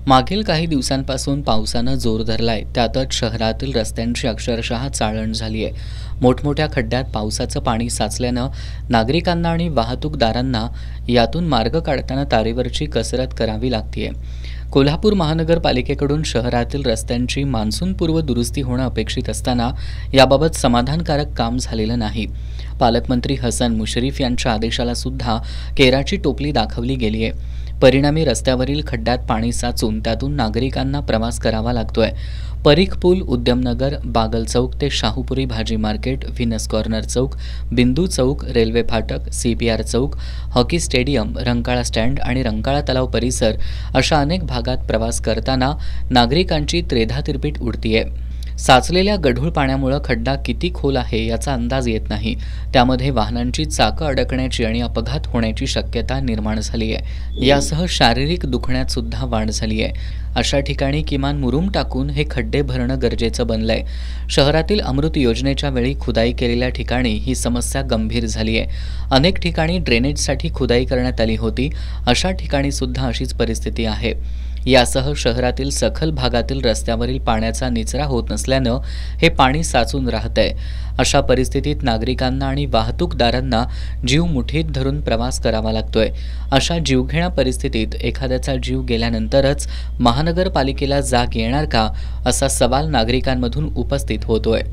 मागील काही दिवसांपासून पावसानं जोर धरलाय, त्यातच शहरातील रस्त्यांची अक्षरशः चाळण झाली आहे। मोठमोठ्या खड्ड्यात पावसाचं पाणी साचल्यानं नागरिकांना आणि वाहतूकदारांना यातून मार्ग काढताना तारेवरची कसरत करावी लागतेय। कोल्हापूर महानगरपालिकेकडून शहरातील रस्त्यांची मान्सूनपूर्व दुरुस्ती होणं अपेक्षित असताना याबाबत समाधानकारक काम झालेलं नाही। पालकमंत्री हसन मुश्रीफ यांच्या आदेशाला सुद्धा केराची टोपली दाखवली गेली आहे। परिणामी रस्त्यावरील खड्ड्यात पाणी साचून त्यातून नागरिकांना प्रवास करावा लागतोय। परीख पूल, उद्यमनगर, बागल चौक ते शाहूपुरी भाजी मार्केट, व्हीनस कॉर्नर चौक, बिंदू चौक, रेल्वे फाटक, CPR चौक, हॉकी स्टेडियम, रंकाळा स्टँड आणि रंकाळा तलाव परिसर अशा अनेक भागात प्रवास करताना नागरिकांची त्रेधा तिरपीट उडतीये। साचलेल्या गढूळ पाण्यामुळे खड्डा किती खोल आहे याचा अंदाज येत नाही। त्यामध्ये वाहनांची चाकं अडकण्याची आणि अपघात होण्याची शक्यता निर्माण झाली आहे। यासह शारीरिक दुखण्यात सुद्धा वाढ झाली आहे। अशा ठिकाणी किमान मुरूम टाकून हे खड्डे भरणं गरजेचं बनलंय। शहरातील अमृत योजनेच्या वेळी खुदाई केलेल्या ठिकाणी ही समस्या गंभीर झाली आहे। अनेक ठिकाणी ड्रेनेजसाठी खुदाई करण्यात आली होती, अशा ठिकाणी सुद्धा अशीच परिस्थिती आहे। यासह शहरातील सखल भागातील रस्त्यावरील पाण्याचा निचरा होत नसल्यानं हे पाणी साचून राहतंय। अशा परिस्थितीत नागरिकांना आणि वाहतूकदारांना जीव मुठीत धरून प्रवास करावा लागतोय। अशा जीवघेण्या परिस्थितीत एखाद्याचा जीव गेल्यानंतरच महानगरपालिकेला जाग येणार का, असा सवाल नागरिकांमधून उपस्थित होतोय।